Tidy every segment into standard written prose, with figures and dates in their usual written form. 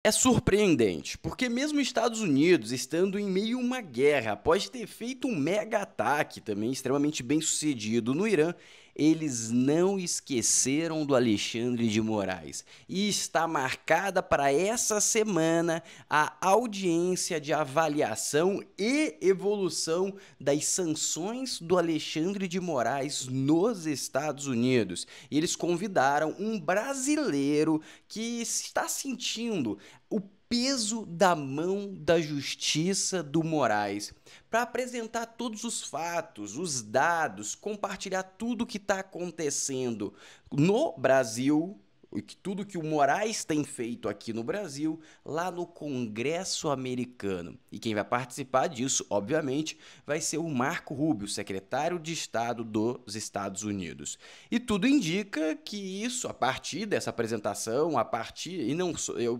É surpreendente, porque mesmo os Estados Unidos, estando em meio a uma guerra, após ter feito um mega ataque também extremamente bem sucedido no Irã, eles não esqueceram do Alexandre de Moraes. E está marcada para essa semana a audiência de avaliação e evolução das sanções do Alexandre de Moraes nos Estados Unidos. E eles convidaram um brasileiro que está sentindo o peso da mão da justiça do Moraes para apresentar todos os fatos, os dados, compartilhar tudo o que está acontecendo no Brasil, tudo que o Moraes tem feito aqui no Brasil, lá no Congresso americano. E quem vai participar disso, obviamente, vai ser o Marco Rubio, secretário de Estado dos Estados Unidos. E tudo indica que isso, a partir dessa apresentação, e não,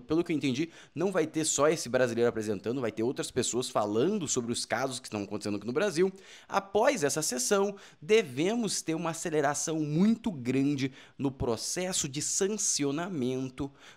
pelo que eu entendi, não vai ter só esse brasileiro apresentando, vai ter outras pessoas falando sobre os casos que estão acontecendo aqui no Brasil. Após essa sessão, devemos ter uma aceleração muito grande no processo de sancionamento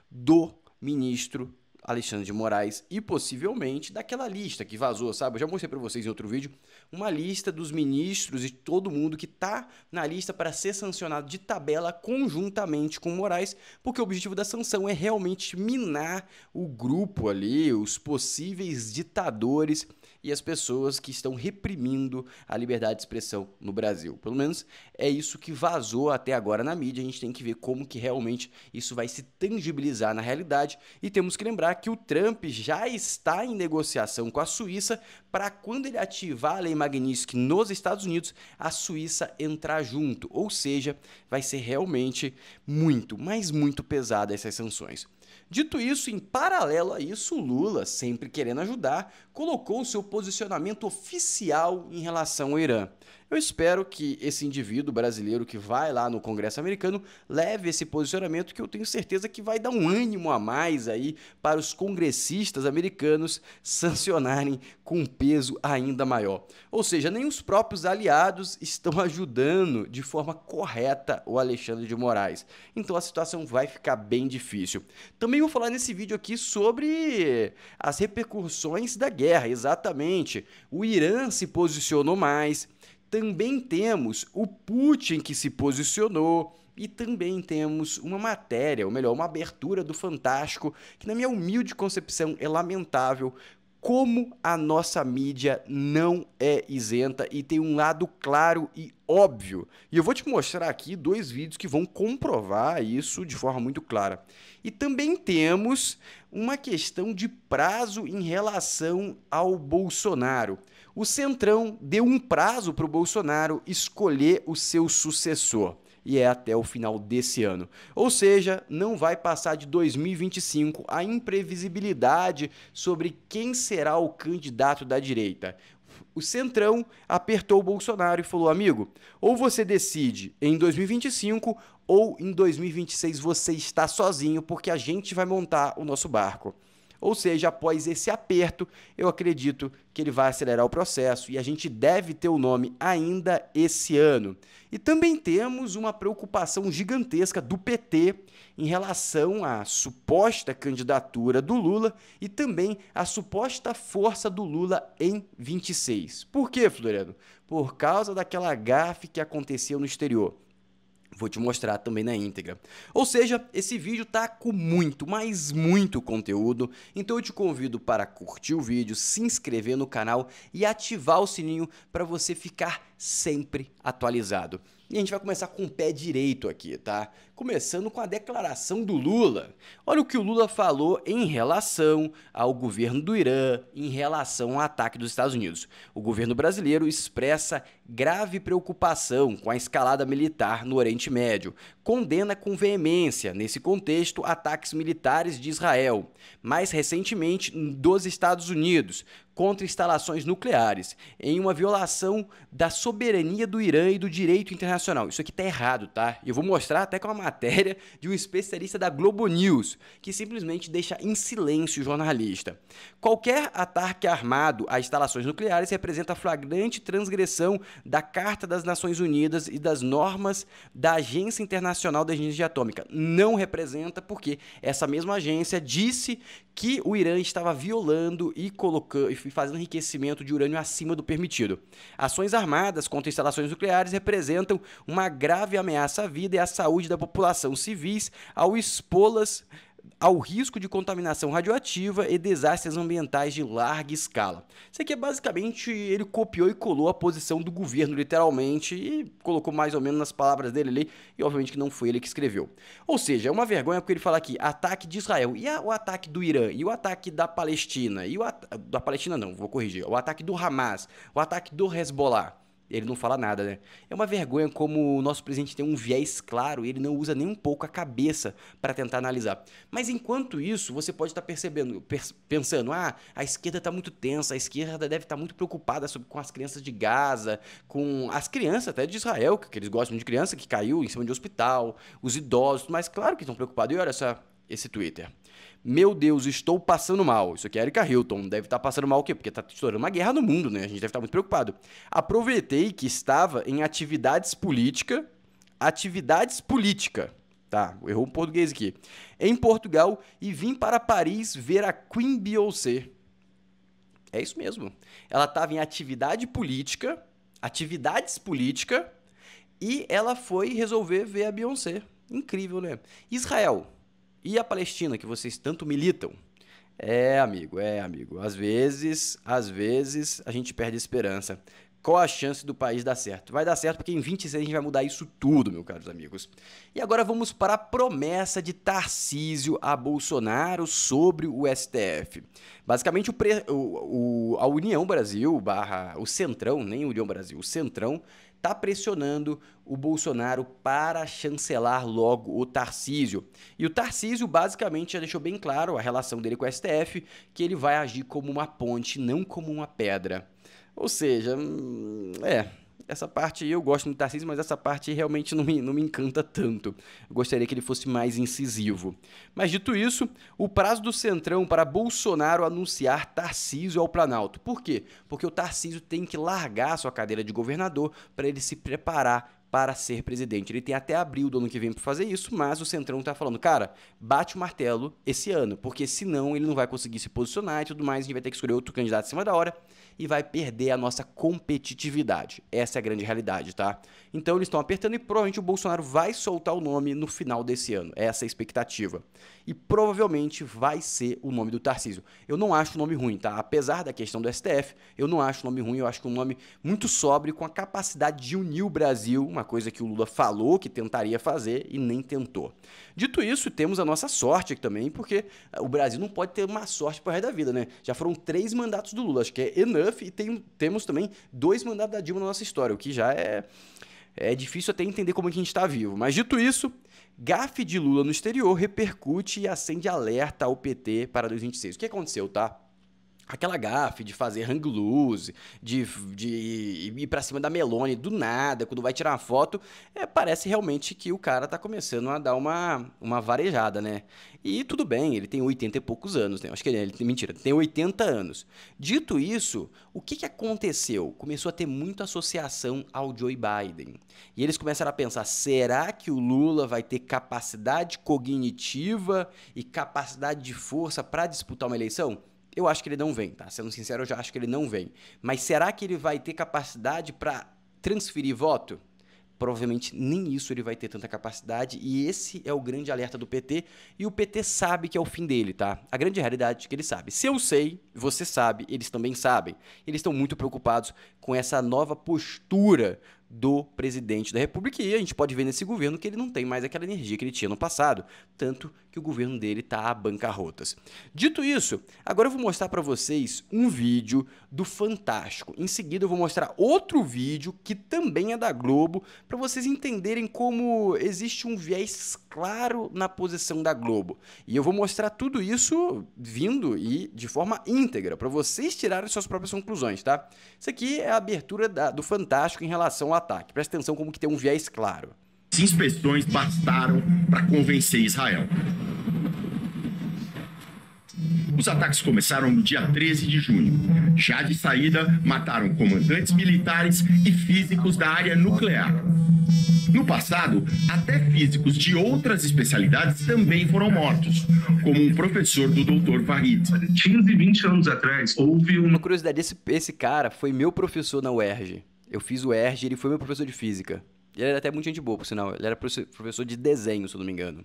do ministro Alexandre de Moraes e possivelmente daquela lista que vazou, sabe? Eu já mostrei para vocês em outro vídeo uma lista dos ministros e todo mundo que está na lista para ser sancionado de tabela conjuntamente com Moraes, porque o objetivo da sanção é realmente minar o grupo ali, os possíveis ditadores e as pessoas que estão reprimindo a liberdade de expressão no Brasil. Pelo menos é isso que vazou até agora na mídia. A gente tem que ver como que realmente isso vai se tangibilizar na realidade e temos que lembrar que o Trump já está em negociação com a Suíça para quando ele ativar a Lei Magnitsky nos Estados Unidos, a Suíça entrar junto, ou seja, vai ser realmente muito, mas muito pesada essas sanções. Dito isso, em paralelo a isso, o Lula, sempre querendo ajudar, colocou o seu posicionamento oficial em relação ao Irã. Eu espero que esse indivíduo brasileiro que vai lá no Congresso americano leve esse posicionamento, que eu tenho certeza que vai dar um ânimo a mais aí para os congressistas americanos sancionarem com um peso ainda maior. Ou seja, nem os próprios aliados estão ajudando de forma correta o Alexandre de Moraes. Então a situação vai ficar bem difícil. Também vou falar nesse vídeo aqui sobre as repercussões da guerra, exatamente. O Irã se posicionou mais. Também temos o Putin que se posicionou e também temos uma matéria, ou melhor, uma abertura do Fantástico, que na minha humilde concepção é lamentável como a nossa mídia não é isenta e tem um lado claro e óbvio. E eu vou te mostrar aqui dois vídeos que vão comprovar isso de forma muito clara. E também temos uma questão de prazo em relação ao Bolsonaro. O Centrão deu um prazo para o Bolsonaro escolher o seu sucessor. E é até o final desse ano. Ou seja, não vai passar de 2025 a imprevisibilidade sobre quem será o candidato da direita. O Centrão apertou o Bolsonaro e falou: amigo, ou você decide em 2025 ou em 2026 você está sozinho, porque a gente vai montar o nosso barco. Ou seja, após esse aperto, eu acredito que ele vai acelerar o processo e a gente deve ter o nome ainda esse ano. E também temos uma preocupação gigantesca do PT em relação à suposta candidatura do Lula e também à suposta força do Lula em 26. Por quê, Floriano? Por causa daquela gafe que aconteceu no exterior. Vou te mostrar também na íntegra. Ou seja, esse vídeo tá com muito, mas muito conteúdo, então eu te convido para curtir o vídeo, se inscrever no canal e ativar o sininho para você ficar sempre atualizado. E a gente vai começar com o pé direito aqui, tá? Começando com a declaração do Lula. Olha o que o Lula falou em relação ao governo do Irã, em relação ao ataque dos Estados Unidos. O governo brasileiro expressa grave preocupação com a escalada militar no Oriente Médio, condena com veemência, nesse contexto, ataques militares de Israel, mais recentemente dos Estados Unidos, contra instalações nucleares, em uma violação da soberania do Irã e do direito internacional. Isso aqui tá errado, tá? Eu vou mostrar até com uma matéria de um especialista da Globo News, que simplesmente deixa em silêncio o jornalista. Qualquer ataque armado a instalações nucleares representa flagrante transgressão da Carta das Nações Unidas e das normas da Agência Internacional da Energia Atômica. Não representa porque essa mesma agência disse que o Irã estava violando e fazendo enriquecimento de urânio acima do permitido. Ações armadas contra instalações nucleares representam uma grave ameaça à vida e à saúde da população civis ao expô-las ao risco de contaminação radioativa e desastres ambientais de larga escala. Isso aqui é basicamente, ele copiou e colou a posição do governo, literalmente, e colocou mais ou menos nas palavras dele ali, e obviamente que não foi ele que escreveu. Ou seja, é uma vergonha porque ele fala aqui, ataque de Israel, e o ataque do Irã, e o ataque da Palestina, da Palestina não, vou corrigir, o ataque do Hamas, o ataque do Hezbollah. Ele não fala nada, né? É uma vergonha como o nosso presidente tem um viés claro e ele não usa nem um pouco a cabeça para tentar analisar. Mas enquanto isso, você pode estar pensando, a esquerda está muito tensa, a esquerda deve estar muito preocupada com as crianças de Gaza, com as crianças até de Israel, que eles gostam de criança que caiu em cima de hospital, os idosos, mas claro que estão preocupados. E olha só esse Twitter. Meu Deus, estou passando mal. Isso aqui é Erika Hilton. Deve estar passando mal o quê? Porque está estourando uma guerra no mundo, né? A gente deve estar muito preocupado. Aproveitei que estava em atividades política, tá? Errou um português aqui. Em Portugal e vim para Paris ver a Queen Beyoncé. É isso mesmo. Ela estava em atividades política, e ela foi resolver ver a Beyoncé. Incrível, né? Israel. E a Palestina, que vocês tanto militam? Amigo. Às vezes a gente perde a esperança. Qual a chance do país dar certo? Vai dar certo porque em 26 a gente vai mudar isso tudo, meus caros amigos. E agora vamos para a promessa de Tarcísio a Bolsonaro sobre o STF. Basicamente, a União Brasil, o Centrão, nem União Brasil, o Centrão, está pressionando o Bolsonaro para chancelar logo o Tarcísio. E o Tarcísio basicamente já deixou bem claro a relação dele com o STF, que ele vai agir como uma ponte, não como uma pedra. Ou seja, essa parte eu gosto muito do Tarcísio, mas essa parte realmente não me encanta tanto. Eu gostaria que ele fosse mais incisivo. Mas dito isso, o prazo do Centrão para Bolsonaro anunciar Tarcísio ao Planalto. Por quê? Porque o Tarcísio tem que largar a sua cadeira de governador para ele se preparar para ser presidente. Ele tem até abril do ano que vem para fazer isso, mas o Centrão está falando, cara, bate o martelo esse ano, porque senão ele não vai conseguir se posicionar e tudo mais, a gente vai ter que escolher outro candidato em cima da hora e vai perder a nossa competitividade. Essa é a grande realidade, tá? Então eles estão apertando e provavelmente o Bolsonaro vai soltar o nome no final desse ano. Essa é a expectativa. E provavelmente vai ser o nome do Tarcísio. Eu não acho o nome ruim, tá? Apesar da questão do STF, eu não acho o nome ruim, eu acho que é um nome muito sóbrio, com a capacidade de unir o Brasil, uma coisa que o Lula falou que tentaria fazer e nem tentou. Dito isso, temos a nossa sorte aqui também, porque o Brasil não pode ter uma sorte para o resto da vida, né? Já foram 3 mandatos do Lula, acho que é enough, e temos também 2 mandatos da Dilma na nossa história, o que já é difícil até entender como é que a gente está vivo. Mas dito isso, gafe de Lula no exterior repercute e acende alerta ao PT para 2026. O que aconteceu, tá? Aquela gafe de fazer hang loose, de ir pra cima da Meloni do nada, quando vai tirar uma foto, parece realmente que o cara tá começando a dar uma varejada, né? E tudo bem, ele tem 80 e poucos anos, né? Acho que ele tem 80 anos. Dito isso, o que aconteceu? Começou a ter muita associação ao Joe Biden. E eles começaram a pensar, será que o Lula vai ter capacidade cognitiva e capacidade de força para disputar uma eleição? Eu acho que ele não vem, tá? Sendo sincero, eu já acho que ele não vem. Mas será que ele vai ter capacidade para transferir voto? Provavelmente nem isso ele vai ter tanta capacidade, e esse é o grande alerta do PT, e o PT sabe que é o fim dele, tá? A grande realidade é que ele sabe. Se eu sei, você sabe, eles também sabem. Eles estão muito preocupados com essa nova postura do presidente da República. E a gente pode ver nesse governo que ele não tem mais aquela energia que ele tinha no passado, tanto que o governo dele está a bancarrotas. Dito isso, agora eu vou mostrar para vocês um vídeo do Fantástico. Em seguida eu vou mostrar outro vídeo que também é da Globo, para vocês entenderem como existe um viés claro na posição da Globo. E eu vou mostrar tudo isso vindo e de forma íntegra, para vocês tirarem suas próprias conclusões, tá? Isso aqui é a abertura do Fantástico em relação ao ataque. Presta atenção como que tem um viés claro. As inspeções bastaram para convencer Israel. Os ataques começaram no dia 13 de junho. Já de saída, mataram comandantes militares e físicos da área nuclear. No passado, até físicos de outras especialidades também foram mortos, como um professor do Dr. Farid. 15 e 20 anos atrás, houve uma curiosidade, esse cara foi meu professor na UERJ. Eu fiz o UERJ e ele foi meu professor de física. Ele era até muito gente boa, por sinal. Ele era professor de desenho, se eu não me engano.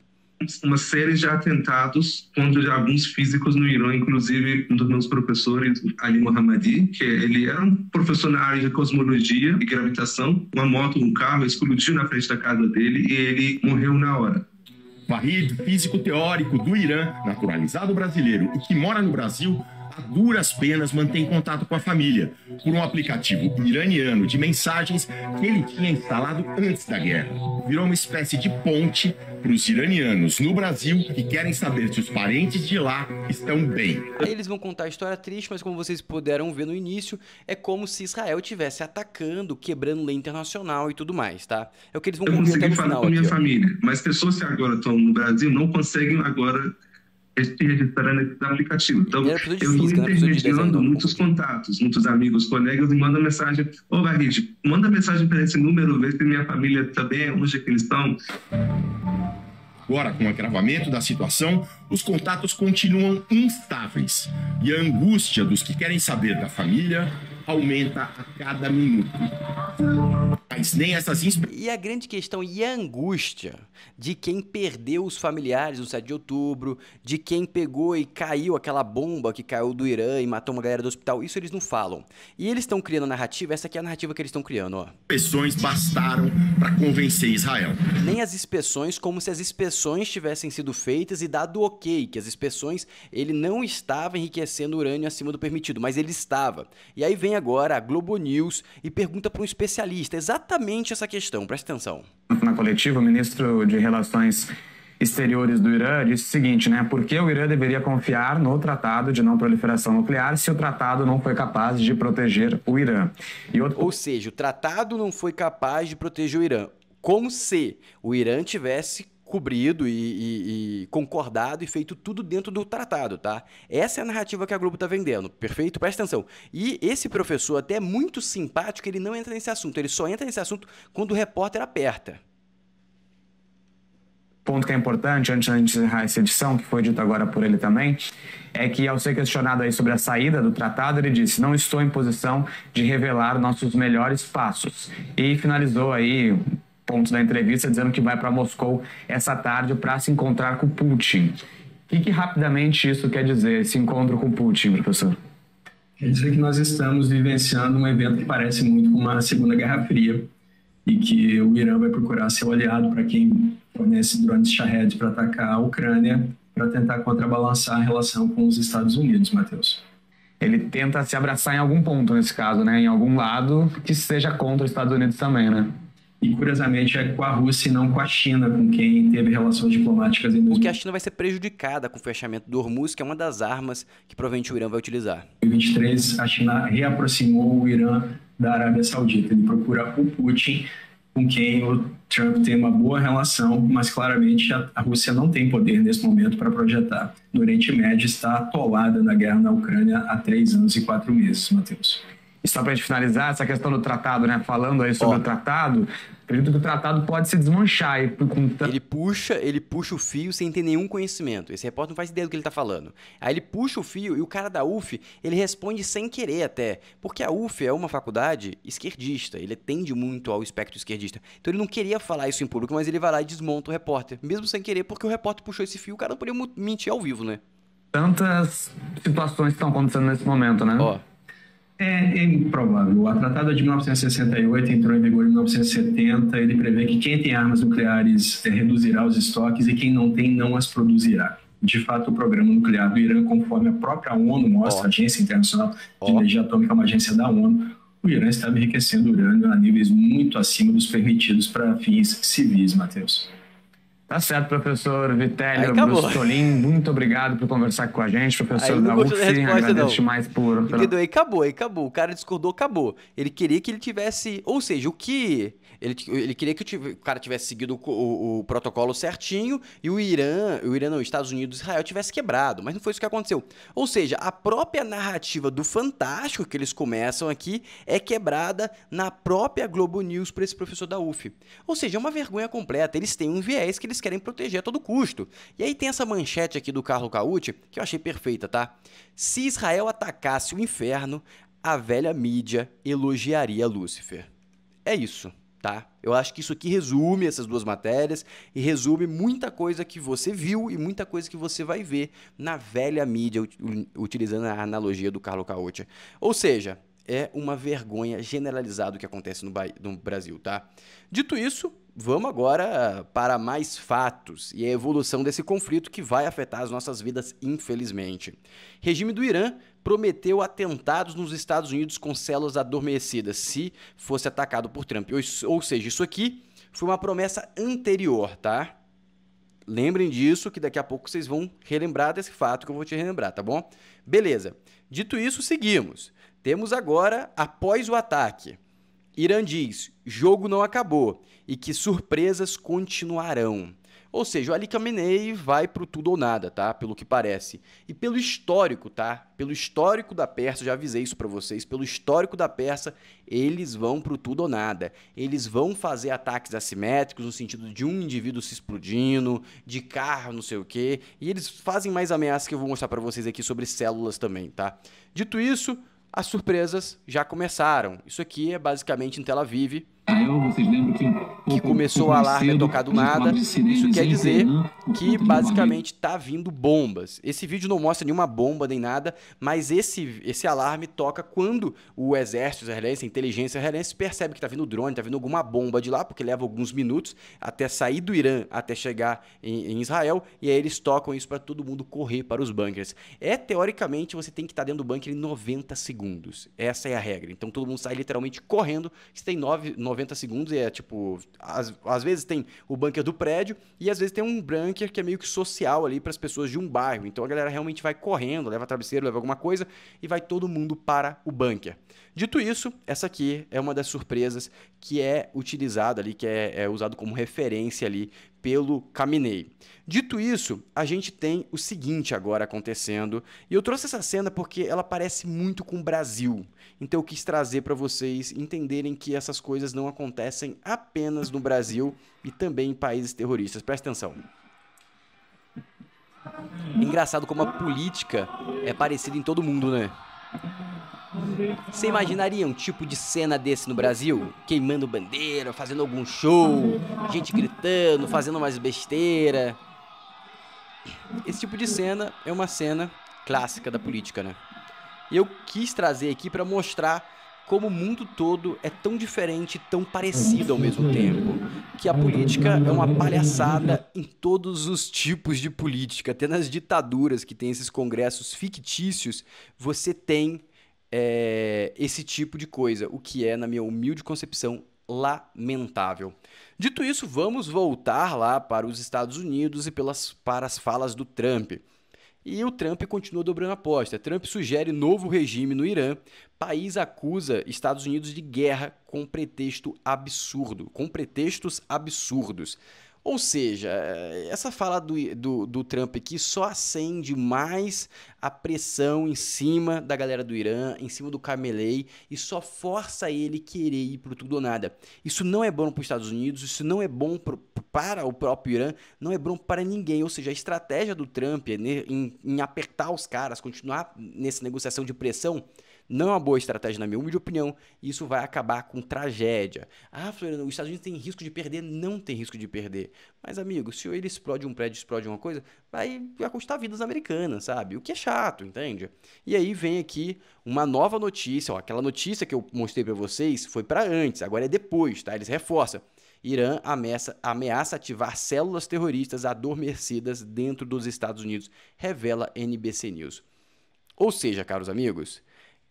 Uma série de atentados contra alguns físicos no Irã, inclusive um dos meus professores, Ali Mohammadi, que ele era um professor na área de cosmologia e gravitação. Uma moto, um carro, explodiu na frente da casa dele e ele morreu na hora. Farid, físico teórico do Irã, naturalizado brasileiro e que mora no Brasil, a duras penas mantém contato com a família por um aplicativo iraniano de mensagens que ele tinha instalado antes da guerra. Virou uma espécie de ponte para os iranianos no Brasil que querem saber se os parentes de lá estão bem. Aí eles vão contar a história triste, mas como vocês puderam ver no início, é como se Israel estivesse atacando, quebrando lei internacional e tudo mais, tá? É o que eles vão concluir até no final. Eu consegui falar com a minha família, mas pessoas que agora estão no Brasil não conseguem agora registrar nesse aplicativo. Então, eu estou intermediando muitos contatos, muitos amigos, colegas, e mando mensagem: ô, Farid, manda mensagem para esse número, ver se minha família também, onde é que eles estão. Agora, com o agravamento da situação, os contatos continuam instáveis e a angústia dos que querem saber da família aumenta a cada minuto. Mas nem essas... E a grande questão e a angústia de quem perdeu os familiares no 7 de outubro, de quem pegou e caiu aquela bomba que caiu do Irã e matou uma galera do hospital, isso eles não falam. E eles estão criando a narrativa, essa aqui é a narrativa que eles estão criando, ó. Inspeções bastaram para convencer Israel. Nem as inspeções, como se as inspeções tivessem sido feitas e dado ok, que as inspeções, ele não estava enriquecendo urânio acima do permitido, mas ele estava. E aí vem agora a Globo News e pergunta para um especialista exatamente essa questão, presta atenção. Na coletiva, o ministro de Relações Exteriores do Irã disse o seguinte, né? Por que o Irã deveria confiar no Tratado de Não Proliferação Nuclear se o tratado não foi capaz de proteger o Irã? Ou seja, o tratado não foi capaz de proteger o Irã, como se o Irã tivesse cobrido e concordado e feito tudo dentro do tratado, tá? Essa é a narrativa que a Globo tá vendendo, perfeito? Presta atenção. E esse professor até é muito simpático, ele não entra nesse assunto, ele só entra nesse assunto quando o repórter aperta. Ponto que é importante, antes de encerrar essa edição, que foi dito agora por ele também, é que ao ser questionado aí sobre a saída do tratado, ele disse: não estou em posição de revelar nossos melhores passos. E finalizou aí pontos da entrevista dizendo que vai para Moscou essa tarde para se encontrar com Putin. O que rapidamente isso quer dizer, esse encontro com Putin, professor? Quer dizer que nós estamos vivenciando um evento que parece muito com uma Segunda Guerra Fria e que o Irã vai procurar ser o aliado para quem fornece drones Shahed para atacar a Ucrânia, para tentar contrabalançar a relação com os Estados Unidos, Matheus. Ele tenta se abraçar em algum ponto nesse caso, né? Em algum lado que seja contra os Estados Unidos também, né? E, curiosamente, é com a Rússia e não com a China, com quem teve relações diplomáticas em 2020. Porque a China vai ser prejudicada com o fechamento do Hormuz, que é uma das armas que provavelmente o Irã vai utilizar. Em 2023, a China reaproximou o Irã da Arábia Saudita. Ele procura o Putin, com quem o Trump tem uma boa relação, mas claramente a Rússia não tem poder nesse momento para projetar. No Oriente Médio está atolada na guerra na Ucrânia há 3 anos e 4 meses, Matheus. E só para a gente finalizar, essa questão do tratado, né? Falando aí sobre o tratado, acredito que o tratado pode se desmanchar. Ele puxa o fio sem ter nenhum conhecimento. Esse repórter não faz ideia do que ele está falando. Aí ele puxa o fio e o cara da UF, ele responde sem querer até. Porque a UF é uma faculdade esquerdista, ele tende muito ao espectro esquerdista. Então ele não queria falar isso em público, mas ele vai lá e desmonta o repórter. Mesmo sem querer, porque o repórter puxou esse fio, o cara não podia mentir ao vivo, né? Tantas situações que estão acontecendo nesse momento, né? Ó. É improvável. O tratado é de 1968, entrou em vigor em 1970. Ele prevê que quem tem armas nucleares reduzirá os estoques e quem não tem não as produzirá. De fato, o programa nuclear do Irã, conforme a própria ONU mostra, a Agência Internacional de Energia Atômica, uma agência da ONU, o Irã estava enriquecendo urânio a níveis muito acima dos permitidos para fins civis, Matheus. Tá certo, professor Vitélio Brustolin, muito obrigado por conversar com a gente, professor da UF, agradeço demais por... Entendeu? Aí acabou, o cara discordou, acabou. Ele queria que ele tivesse, ou seja, o que... Ele queria que o cara tivesse seguido o protocolo certinho e os Estados Unidos e Israel tivesse quebrado, mas não foi isso que aconteceu. Ou seja, a própria narrativa do Fantástico que eles começam aqui é quebrada na própria Globo News por esse professor da UF. Ou seja, é uma vergonha completa, eles têm um viés que eles querem proteger a todo custo. E aí tem essa manchete aqui do Carlo Caucci, que eu achei perfeita, tá? Se Israel atacasse o inferno, a velha mídia elogiaria Lúcifer. É isso. Tá? Eu acho que isso aqui resume essas duas matérias e resume muita coisa que você viu e muita coisa que você vai ver na velha mídia, utilizando a analogia do Carlo Caucci. Ou seja, é uma vergonha generalizada o que acontece no Brasil, tá? Dito isso, vamos agora para mais fatos e a evolução desse conflito que vai afetar as nossas vidas, infelizmente. Regime do Irã prometeu atentados nos Estados Unidos com células adormecidas se fosse atacado por Trump. Ou seja, isso aqui foi uma promessa anterior, tá? Lembrem disso, que daqui a pouco vocês vão relembrar desse fato que eu vou te relembrar, tá bom? Beleza. Dito isso, seguimos. Temos agora, após o ataque, Irã diz, jogo não acabou e que surpresas continuarão. Ou seja, o Ali Khamenei vai pro tudo ou nada, tá? Pelo que parece. E pelo histórico, tá? Pelo histórico da Pérsia, já avisei isso pra vocês, pelo histórico da Pérsia, eles vão pro tudo ou nada. Eles vão fazer ataques assimétricos, no sentido de um indivíduo se explodindo, de carro, não sei o quê. E eles fazem mais ameaças que eu vou mostrar pra vocês aqui sobre células também, tá? Dito isso, as surpresas já começaram. Isso aqui é basicamente em Tel Aviv, que começou o alarme a tocar do nada. Isso quer dizer que basicamente tá vindo bombas. Esse vídeo não mostra nenhuma bomba nem nada, mas esse alarme toca quando o exército israelense, a inteligência israelense percebe que tá vindo drone, tá vindo alguma bomba de lá, porque leva alguns minutos até sair do Irã, até chegar em Israel, e aí eles tocam isso para todo mundo correr para os bunkers. Teoricamente, você tem que estar dentro do bunker em 90 segundos. Essa é a regra. Então todo mundo sai literalmente correndo, você tem 90 segundos e é tipo, às vezes tem o bunker do prédio e às vezes tem um bunker que é meio que social ali para as pessoas de um bairro. Então a galera realmente vai correndo, leva travesseiro, leva alguma coisa e vai todo mundo para o bunker. Dito isso, essa aqui é uma das surpresas que é utilizada ali, que é usado como referência ali pelo Khamenei. Dito isso, a gente tem o seguinte agora acontecendo, e eu trouxe essa cena porque ela parece muito com o Brasil, então eu quis trazer para vocês entenderem que essas coisas não acontecem apenas no Brasil e também em países terroristas. Presta atenção. Engraçado como a política é parecida em todo mundo, né? Você imaginaria um tipo de cena desse no Brasil? Queimando bandeira, fazendo algum show, gente gritando, fazendo umas besteira. Esse tipo de cena é uma cena clássica da política, né? E eu quis trazer aqui para mostrar como o mundo todo é tão diferente, tão parecido ao mesmo tempo. Que a política é uma palhaçada em todos os tipos de política. Até nas ditaduras que tem esses congressos fictícios, você tem esse tipo de coisa, o que é, na minha humilde concepção, lamentável. Dito isso, vamos voltar lá para os Estados Unidos e para as falas do Trump. E o Trump continua dobrando a aposta. Trump sugere novo regime no Irã. País acusa Estados Unidos de guerra com pretextos absurdos. Ou seja, essa fala do Trump aqui só acende mais a pressão em cima da galera do Irã, em cima do Khamenei, e só força ele querer ir pro tudo ou nada. Isso não é bom para os Estados Unidos, isso não é bom para o próprio Irã, não é bom para ninguém. Ou seja, a estratégia do Trump em apertar os caras, continuar nessa negociação de pressão, Não é uma boa estratégia, na minha humilde opinião. Isso vai acabar com tragédia. Ah, Floriano, os Estados Unidos têm risco de perder? Não tem risco de perder. Mas, amigo, se ele explode um prédio, explode uma coisa, vai custar vidas americanas, sabe? O que é chato, entende? E aí vem aqui uma nova notícia, ó, aquela notícia que eu mostrei pra vocês foi pra antes, agora é depois, tá? Eles reforçam. Irã ameaça ativar células terroristas adormecidas dentro dos Estados Unidos, revela NBC News. Ou seja, caros amigos,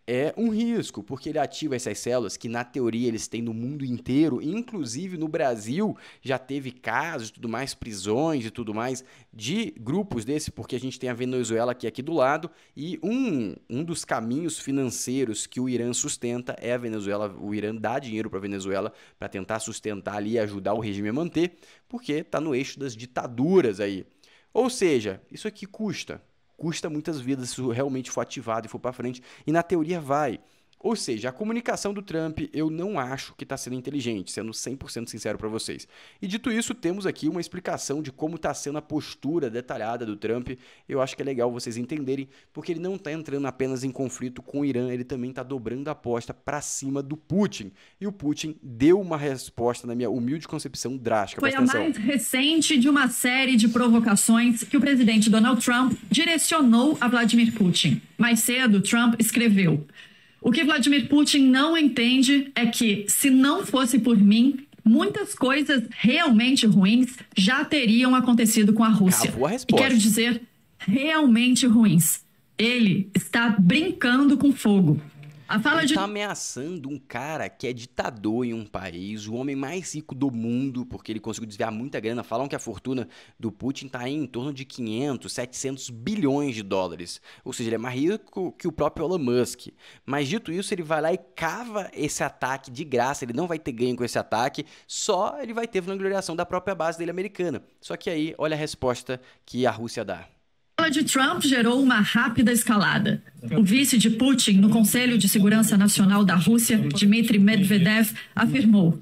é um risco, porque ele ativa essas células que, na teoria, eles têm no mundo inteiro, inclusive no Brasil, já teve casos e tudo mais, prisões e tudo mais, de grupos desse, porque a gente tem a Venezuela aqui do lado, e um dos caminhos financeiros que o Irã sustenta é a Venezuela. O Irã dá dinheiro para a Venezuela para tentar sustentar ali e ajudar o regime a manter, porque está no eixo das ditaduras aí. Ou seja, isso aqui custa muitas vidas se isso realmente for ativado e for para frente, e na teoria vai. Ou seja, a comunicação do Trump eu não acho que está sendo inteligente, sendo 100% sincero para vocês. E dito isso, temos aqui uma explicação de como está sendo a postura detalhada do Trump. Eu acho que é legal vocês entenderem, porque ele não está entrando apenas em conflito com o Irã, ele também está dobrando a aposta para cima do Putin. E o Putin deu uma resposta, na minha humilde concepção, drástica. Foi a mais recente de uma série de provocações que o presidente Donald Trump direcionou a Vladimir Putin. Mais cedo, Trump escreveu: "O que Vladimir Putin não entende é que, se não fosse por mim, muitas coisas realmente ruins já teriam acontecido com a Rússia. E quero dizer, realmente ruins. Ele está brincando com fogo." Ele tá ameaçando um cara que é ditador em um país, o homem mais rico do mundo, porque ele conseguiu desviar muita grana. Falam que a fortuna do Putin tá aí em torno de 500, 700 bilhões de dólares. Ou seja, ele é mais rico que o próprio Elon Musk. Mas dito isso, ele vai lá e cava esse ataque de graça. Ele não vai ter ganho com esse ataque, só ele vai ter vangloriação da própria base dele americana. Só que aí, olha a resposta que a Rússia dá. A fala de Trump gerou uma rápida escalada. O vice de Putin no Conselho de Segurança Nacional da Rússia, Dmitry Medvedev, afirmou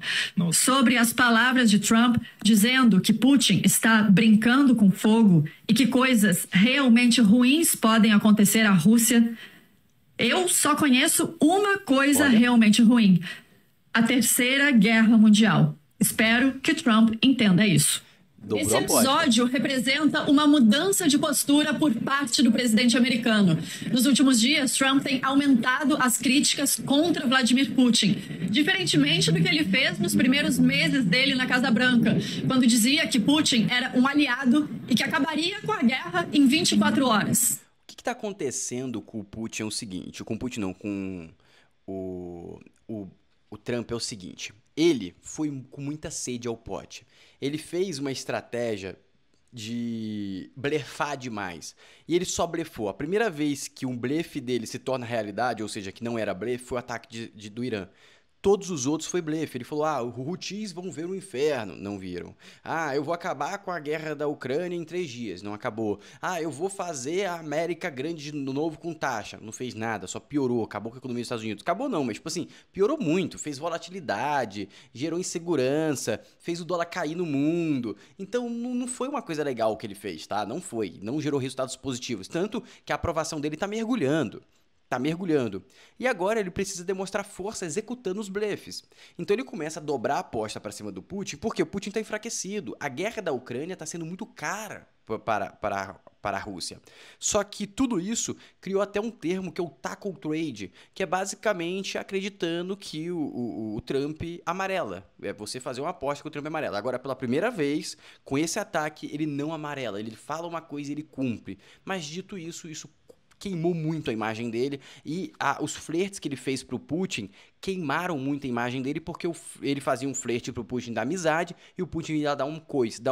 sobre as palavras de Trump, dizendo que Putin está brincando com fogo e que coisas realmente ruins podem acontecer à Rússia: "Eu só conheço uma coisa realmente ruim: a Terceira Guerra Mundial. Espero que Trump entenda isso." Esse episódio representa uma mudança de postura por parte do presidente americano. Nos últimos dias, Trump tem aumentado as críticas contra Vladimir Putin, diferentemente do que ele fez nos primeiros meses dele na Casa Branca, quando dizia que Putin era um aliado e que acabaria com a guerra em 24 horas. O que está acontecendo com o Putin é o seguinte, com o Putin não, com o Trump é o seguinte: ele foi com muita sede ao pote. Ele fez uma estratégia de blefar demais. E ele só blefou. A primeira vez que um blefe dele se torna realidade, ou seja, que não era blefe, foi o ataque do Irã. Todos os outros foi blefe. Ele falou: os Houthis vão ver o inferno. Não viram. Eu vou acabar com a guerra da Ucrânia em 3 dias. Não acabou. Eu vou fazer a América grande de novo com taxa. Não fez nada, só piorou. Acabou com a economia dos Estados Unidos. Acabou não, mas tipo assim, piorou muito. Fez volatilidade, gerou insegurança, fez o dólar cair no mundo. Então não foi uma coisa legal o que ele fez, tá? Não foi. Não gerou resultados positivos. Tanto que a aprovação dele tá mergulhando. E agora ele precisa demonstrar força executando os blefes. Então ele começa a dobrar a aposta para cima do Putin, porque o Putin está enfraquecido. A guerra da Ucrânia está sendo muito cara para a Rússia. Só que tudo isso criou até um termo que é o tackle trade, que é basicamente acreditando que o Trump amarela. É você fazer uma aposta que o Trump amarela. Agora, pela primeira vez, com esse ataque, ele não amarela. Ele fala uma coisa e ele cumpre. Mas dito isso queimou muito a imagem dele, e os flertes que ele fez pro Putin queimaram muito a imagem dele, porque ele fazia um flerte pro Putin da amizade, e o Putin ia dar um coice,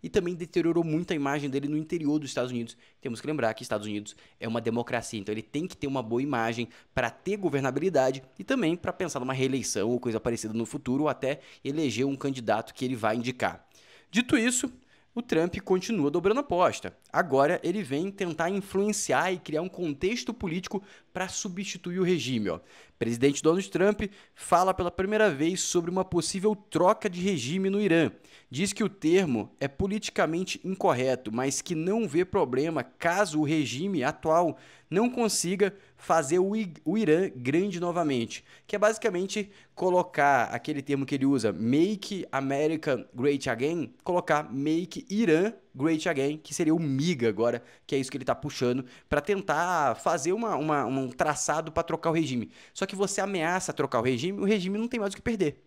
e também deteriorou muito a imagem dele no interior dos Estados Unidos. Temos que lembrar que Estados Unidos é uma democracia, então ele tem que ter uma boa imagem para ter governabilidade e também para pensar numa reeleição ou coisa parecida no futuro, ou até eleger um candidato que ele vai indicar. Dito isso, o Trump continua dobrando a aposta. Agora ele vem tentar influenciar e criar um contexto político para substituir o regime. Presidente Donald Trump fala pela primeira vez sobre uma possível troca de regime no Irã. diz que o termo é politicamente incorreto, mas que não vê problema caso o regime atual não consiga fazer o Irã grande novamente, que é basicamente colocar aquele termo que ele usa, Make America Great Again, colocar Make Irã Great Again, que seria o MIGA agora, que é isso que ele está puxando, para tentar fazer um traçado para trocar o regime. Só que você ameaça trocar o regime não tem mais o que perder.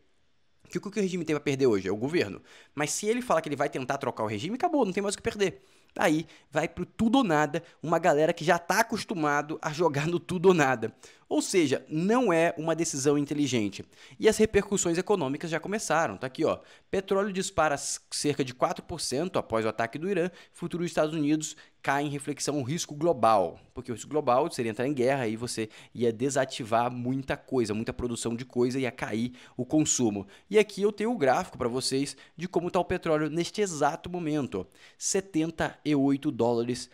O que o regime tem para perder hoje? É o governo. Mas se ele fala que ele vai tentar trocar o regime, acabou, não tem mais o que perder. Aí vai pro tudo ou nada, uma galera que já está acostumado a jogar no tudo ou nada. Ou seja, não é uma decisão inteligente. E as repercussões econômicas já começaram. Tá aqui, ó. Petróleo dispara cerca de 4% após o ataque do Irã. Futuro dos Estados Unidos cai em reflexão o risco global. Porque o risco global seria entrar em guerra e você ia desativar muita coisa, muita produção de coisa, ia cair o consumo. E aqui eu tenho o gráfico para vocês de como está o petróleo neste exato momento. $78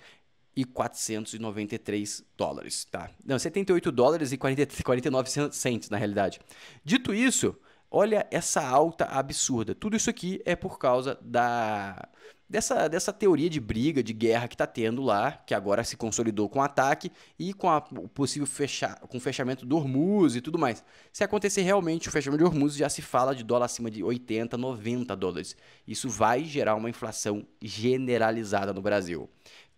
e 493 dólares, tá? Não, 78 dólares e 49 cents, na realidade. Dito isso, olha essa alta absurda. Tudo isso aqui é por causa dessa teoria de briga, de guerra que está tendo lá, que agora se consolidou com o ataque e com o possível com o fechamento do Hormuz e tudo mais. Se acontecer realmente o fechamento do Hormuz, já se fala de dólar acima de 80, 90 dólares. Isso vai gerar uma inflação generalizada no Brasil.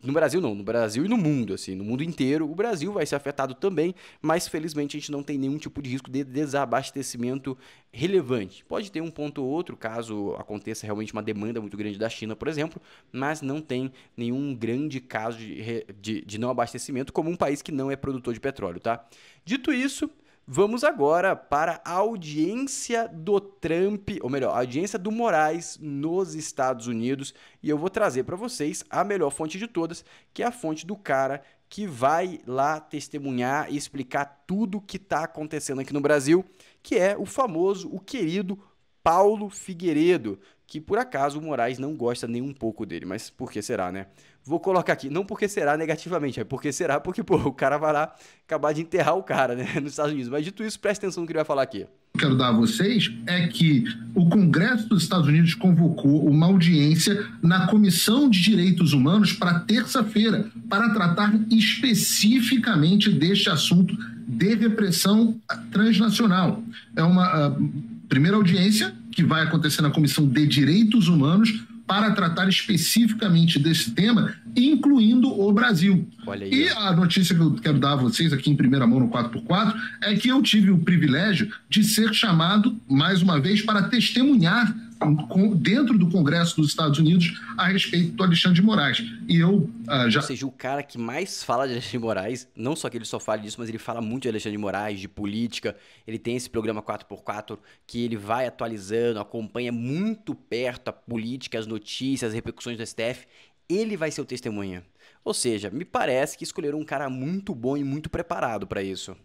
No Brasil não, no Brasil e no mundo, assim, no mundo inteiro. O Brasil vai ser afetado também, mas felizmente a gente não tem nenhum tipo de risco de desabastecimento relevante. Pode ter um ponto ou outro, caso aconteça realmente uma demanda muito grande da China, por exemplo, mas não tem nenhum grande caso de não abastecimento como um país que não é produtor de petróleo, tá? Dito isso, vamos agora para a audiência do Trump, ou melhor, a audiência do Moraes nos Estados Unidos, e eu vou trazer para vocês a melhor fonte de todas, que é a fonte do cara que vai lá testemunhar e explicar tudo o que está acontecendo aqui no Brasil, que é o famoso, o querido Paulo Figueiredo, que por acaso o Moraes não gosta nem um pouco dele, mas por que será, né? Vou colocar aqui, não porque será negativamente, é porque será porque, pô, o cara vai lá acabar de enterrar o cara, né, nos Estados Unidos. Mas dito isso, presta atenção no que ele vai falar aqui. Quero dar a vocês é que o Congresso dos Estados Unidos convocou uma audiência na Comissão de Direitos Humanos para terça-feira, para tratar especificamente deste assunto de repressão transnacional. É uma primeira audiência que vai acontecer na Comissão de Direitos Humanos para tratar especificamente desse tema, incluindo o Brasil. Olha aí. E a notícia que eu quero dar a vocês aqui em primeira mão no 4x4 é que eu tive o privilégio de ser chamado, mais uma vez, para testemunhar dentro do Congresso dos Estados Unidos a respeito do Alexandre de Moraes. E eu já... Ou seja, o cara que mais fala de Alexandre de Moraes, não só que ele só fala disso, mas ele fala muito de Alexandre de Moraes, de política. Ele tem esse programa 4x4 que ele vai atualizando, acompanha muito perto a política, as notícias, as repercussões do STF. Ele vai ser o testemunha. Ou seja, me parece que escolheram um cara muito bom e muito preparado para isso.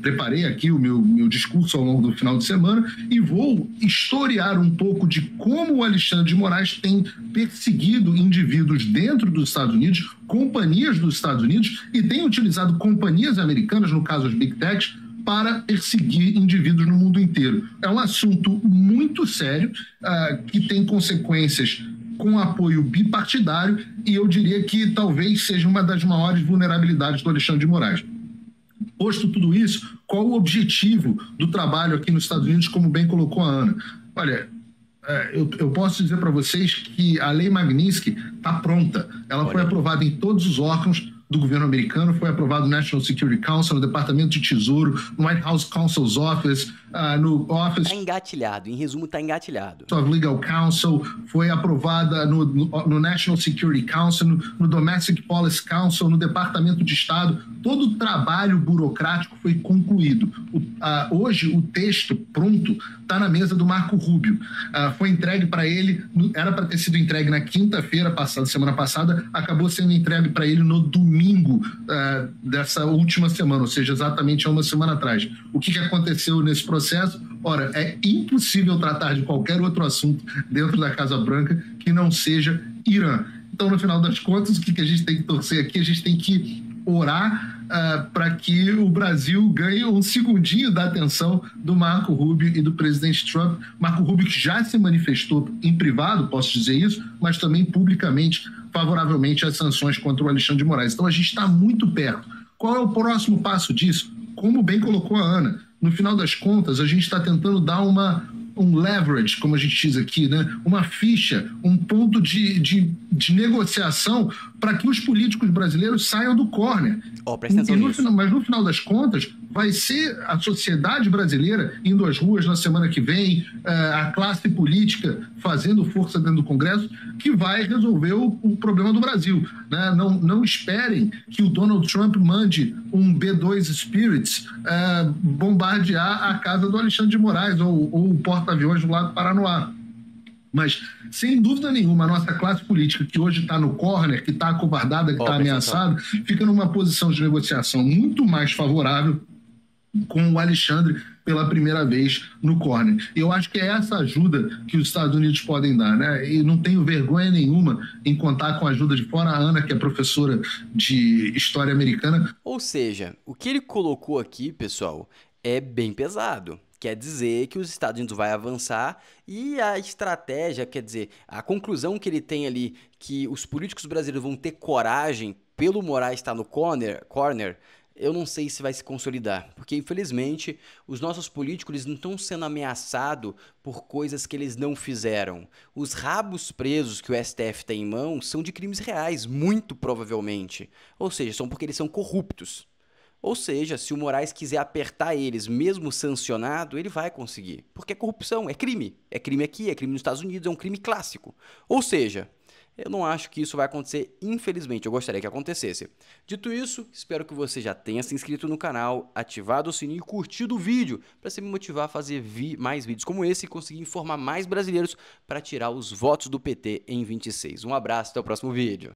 Preparei aqui o meu discurso ao longo do final de semana e vou historiar um pouco de como o Alexandre de Moraes tem perseguido indivíduos dentro dos Estados Unidos, companhias dos Estados Unidos, e tem utilizado companhias americanas, no caso as Big Techs, para perseguir indivíduos no mundo inteiro. É um assunto muito sério, que tem consequências com apoio bipartidário, e eu diria que talvez seja uma das maiores vulnerabilidades do Alexandre de Moraes. Posto tudo isso, qual o objetivo do trabalho aqui nos Estados Unidos, como bem colocou a Ana? Olha, eu posso dizer para vocês que a Lei Magnitsky está pronta. Ela foi aprovada em todos os órgãos do governo americano, foi aprovado no National Security Council, no Departamento de Tesouro, no White House Counsel's Office, no Office... Está engatilhado, em resumo, está engatilhado. ...of Legal Counsel, foi aprovada no National Security Council, no Domestic Policy Council, no Departamento de Estado. Todo o trabalho burocrático foi concluído. Hoje, o texto pronto está na mesa do Marco Rubio. Foi entregue para ele, era para ter sido entregue na quinta-feira passada, semana passada, acabou sendo entregue para ele no domingo dessa última semana, ou seja, exatamente há uma semana atrás. O que aconteceu nesse processo? Ora, é impossível tratar de qualquer outro assunto dentro da Casa Branca que não seja Irã. Então, no final das contas, o que a gente tem que torcer aqui? A gente tem que orar para que o Brasil ganhe um segundinho da atenção do Marco Rubio e do presidente Trump. Marco Rubio que já se manifestou em privado, posso dizer isso, mas também publicamente favoravelmente às sanções contra o Alexandre de Moraes. Então a gente está muito perto. Qual é o próximo passo disso? Como bem colocou a Ana, no final das contas a gente está tentando dar um leverage, como a gente diz aqui, né? Uma ficha, um ponto de negociação para que os políticos brasileiros saiam do corner. Presta atenção nisso. Mas no final das contas, vai ser a sociedade brasileira indo às ruas na semana que vem, a classe política fazendo força dentro do Congresso, que vai resolver o problema do Brasil. Né? Não esperem que o Donald Trump mande um B-2 Spirits bombardear a casa do Alexandre de Moraes ou o porta-aviões do Lago Paranoá. Mas, sem dúvida nenhuma, a nossa classe política, que hoje está no corner, que está acovardada, que está ameaçada, fica numa posição de negociação muito mais favorável com o Alexandre pela primeira vez no corner. Eu acho que é essa ajuda que os Estados Unidos podem dar, né? E não tenho vergonha nenhuma em contar com a ajuda de fora, a Ana, que é professora de História Americana. Ou seja, o que ele colocou aqui, pessoal, é bem pesado. Quer dizer que os Estados Unidos vai avançar e a estratégia, quer dizer, a conclusão que ele tem ali, que os políticos brasileiros vão ter coragem pelo Moraes estar no corner, eu não sei se vai se consolidar, porque infelizmente os nossos políticos eles não estão sendo ameaçados por coisas que eles não fizeram. Os rabos presos que o STF tem em mão são de crimes reais, muito provavelmente, ou seja, são porque eles são corruptos. Ou seja, se o Moraes quiser apertar eles, mesmo sancionado, ele vai conseguir. Porque é corrupção, é crime. É crime aqui, é crime nos Estados Unidos, é um crime clássico. Ou seja, eu não acho que isso vai acontecer, infelizmente. Eu gostaria que acontecesse. Dito isso, espero que você já tenha se inscrito no canal, ativado o sininho e curtido o vídeo, para se me motivar a fazer mais vídeos como esse e conseguir informar mais brasileiros para tirar os votos do PT em 26. Um abraço, até o próximo vídeo.